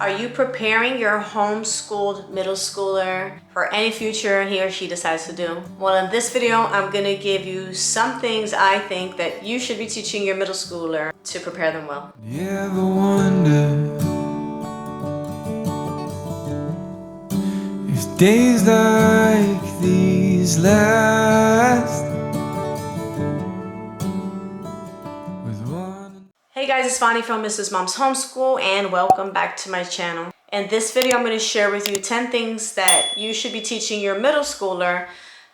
Are you preparing your homeschooled middle schooler for any future he or she decides to do? Well, in this video, I'm gonna give you some things I think that you should be teaching your middle schooler to prepare them well. You ever wonder if days like these last? Hey guys, it's Bonnie from Mrs. Mom's Homeschool and welcome back to my channel. In this video, I'm going to share with you 10 things that you should be teaching your middle schooler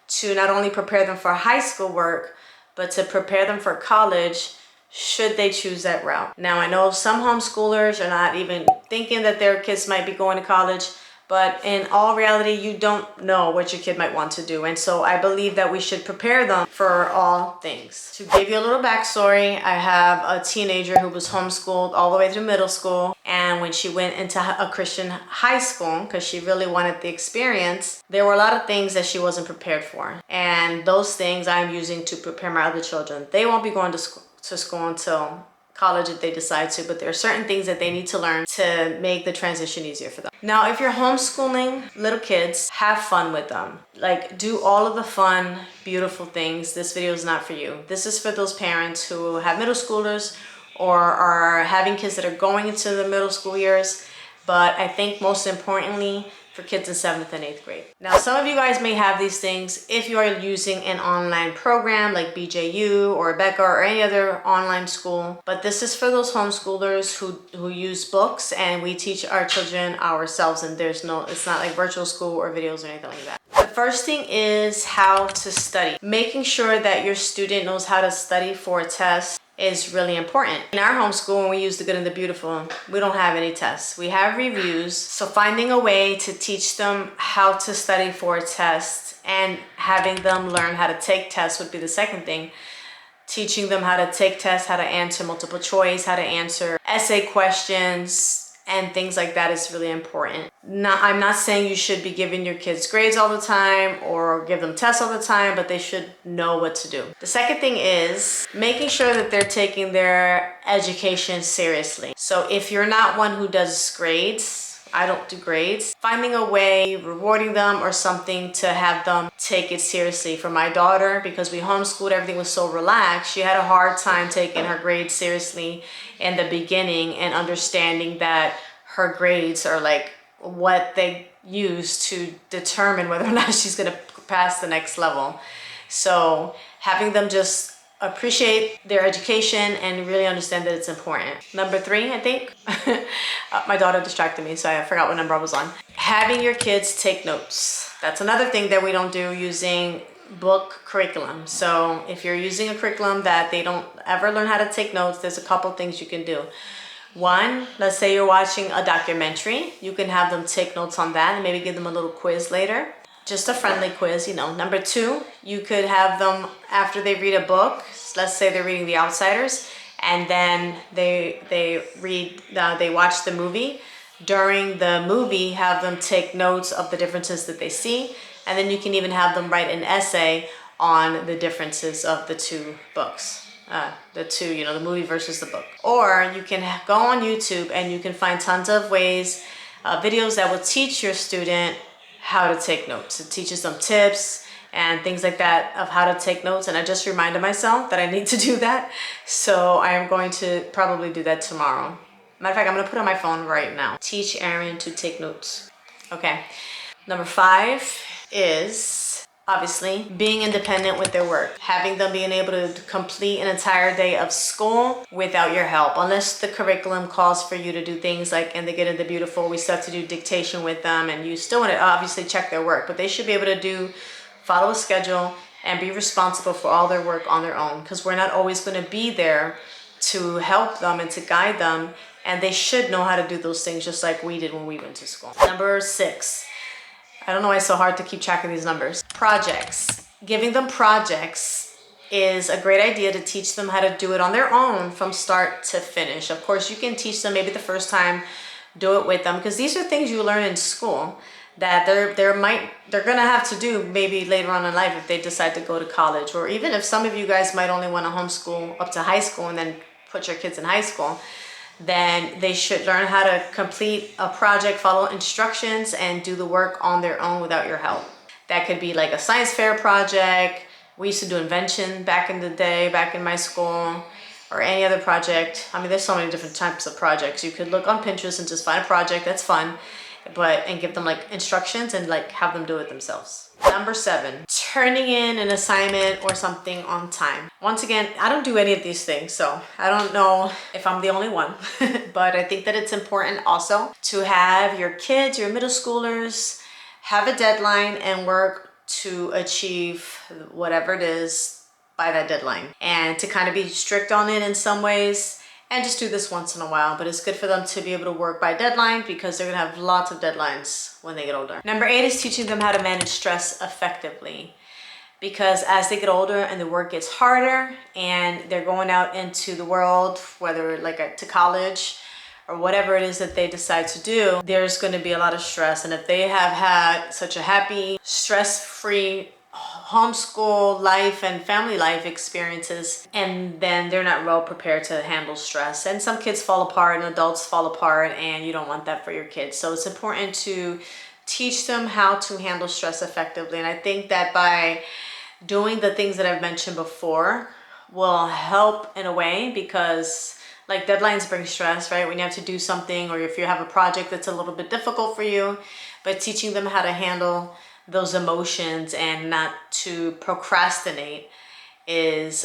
to not only prepare them for high school work, but to prepare them for college should they choose that route. Now, I know some homeschoolers are not even thinking that their kids might be going to college, but in all reality, you don't know what your kid might want to do. And so I believe that we should prepare them for all things. To give you a little backstory, I have a teenager who was homeschooled all the way through middle school. And when she went into a Christian high school, because she really wanted the experience, there were a lot of things that she wasn't prepared for. And those things I'm using to prepare my other children. They won't be going to school until college if they decide to, but there are certain things that they need to learn to make the transition easier for them. Now, if you're homeschooling little kids, have fun with them. Like, do all of the fun, beautiful things. This video is not for you. This is for those parents who have middle schoolers or are having kids that are going into the middle school years, but I think most importantly, for kids in 7th and 8th grade. Now, some of you guys may have these things if you are using an online program like BJU or Becca or any other online school, but this is for those homeschoolers who use books, and we teach our children ourselves, and it's not like virtual school or videos or anything like that. The first thing is how to study. Making sure that your student knows how to study for a test is really important. In our homeschool, when we use the good and the beautiful, we don't have any tests. We have reviews. So finding a way to teach them how to study for a test and having them learn how to take tests would be the second thing. Teaching them how to take tests, how to answer multiple choice, how to answer essay questions, and things like that is really important. I'm not saying you should be giving your kids grades all the time or give them tests all the time, but they should know what to do. The second thing is making sure that they're taking their education seriously. So if you're not one who does grades, I don't do grades, finding a way, rewarding them or something to have them take it seriously. For my daughter, because we homeschooled, everything was so relaxed, she had a hard time taking her grades seriously in the beginning and understanding that her grades are like what they use to determine whether or not she's going to pass the next level. So having them just appreciate their education and really understand that it's important. Number 3, I think. My daughter distracted me, so I forgot what number I was on. Having your kids take notes. That's another thing that we don't do using book curriculum. So if you're using a curriculum that they don't ever learn how to take notes, there's a couple things you can do. One, let's say you're watching a documentary. You can have them take notes on that and maybe give them a little quiz later. Just a friendly quiz, you know. Number 2, you could have them, after they read a book, let's say they're reading The Outsiders, and then they watch the movie. During the movie, have them take notes of the differences that they see, and then you can even have them write an essay on the differences of the two books. The movie versus the book. Or you can go on YouTube and you can find tons of ways, videos that will teach your student how to take notes. It teaches them tips and things like that of how to take notes. And I just reminded myself that I need to do that. So I am going to probably do that tomorrow. Matter of fact, I'm going to put on my phone right now. Teach Aaron to take notes. Okay. Number 5 is obviously being independent with their work. Having them being able to complete an entire day of school without your help. Unless the curriculum calls for you to do things like in the Good and the Beautiful, we still have to do dictation with them, and you still want to obviously check their work, but they should be able to follow a schedule and be responsible for all their work on their own, because we're not always going to be there to help them and to guide them, and they should know how to do those things just like we did when we went to school. Number 6. I don't know why it's so hard to keep track of these numbers. Projects. Giving them projects is a great idea to teach them how to do it on their own from start to finish. Of course, you can teach them maybe the first time, do it with them, because these are things you learn in school that they're gonna have to do maybe later on in life if they decide to go to college, or even if some of you guys might only want to homeschool up to high school and then put your kids in high school. then they should learn how to complete a project, follow instructions, and do the work on their own without your help. That could be like a science fair project. We used to do invention back in the day, back in my school, or any other project. I mean, there's so many different types of projects. You could look on Pinterest and just find a project that's fun, and give them like instructions and like have them do it themselves. Number 7, turning in an assignment or something on time. Once again, I don't do any of these things, so I don't know if I'm the only one, but I think that it's important also to have your kids, your middle schoolers, have a deadline and work to achieve whatever it is by that deadline, and to kind of be strict on it in some ways, and just do this once in a while. But it's good for them to be able to work by deadline, because they're gonna have lots of deadlines when they get older. Number 8 is teaching them how to manage stress effectively, because as they get older and the work gets harder and they're going out into the world, whether to college or whatever it is that they decide to do, there's going to be a lot of stress. And if they have had such a happy, stress-free homeschool life and family life experiences, and then they're not well prepared to handle stress, and some kids fall apart and adults fall apart, and you don't want that for your kids. So it's important to teach them how to handle stress effectively. And I think that by doing the things that I've mentioned before will help in a way, because like deadlines bring stress, right? When you have to do something, or if you have a project that's a little bit difficult for you, but teaching them how to handle those emotions and not to procrastinate is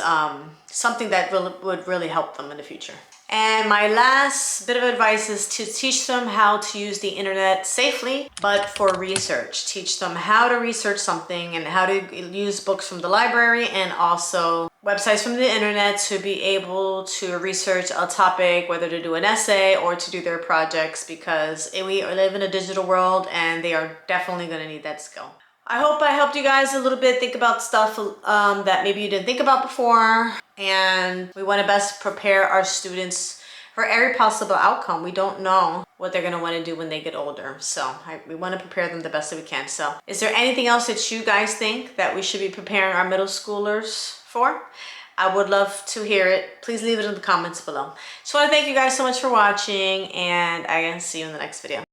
something that would really help them in the future. And my last bit of advice is to teach them how to use the internet safely, but for research. Teach them how to research something and how to use books from the library and also websites from the internet to be able to research a topic, whether to do an essay or to do their projects, because we live in a digital world and they are definitely going to need that skill. I hope I helped you guys a little bit think about stuff that maybe you didn't think about before. And we want to best prepare our students for every possible outcome. We don't know what they're going to want to do when they get older. So we want to prepare them the best that we can. So is there anything else that you guys think that we should be preparing our middle schoolers for? I would love to hear it. Please leave it in the comments below. Just want to thank you guys so much for watching, and I will see you in the next video.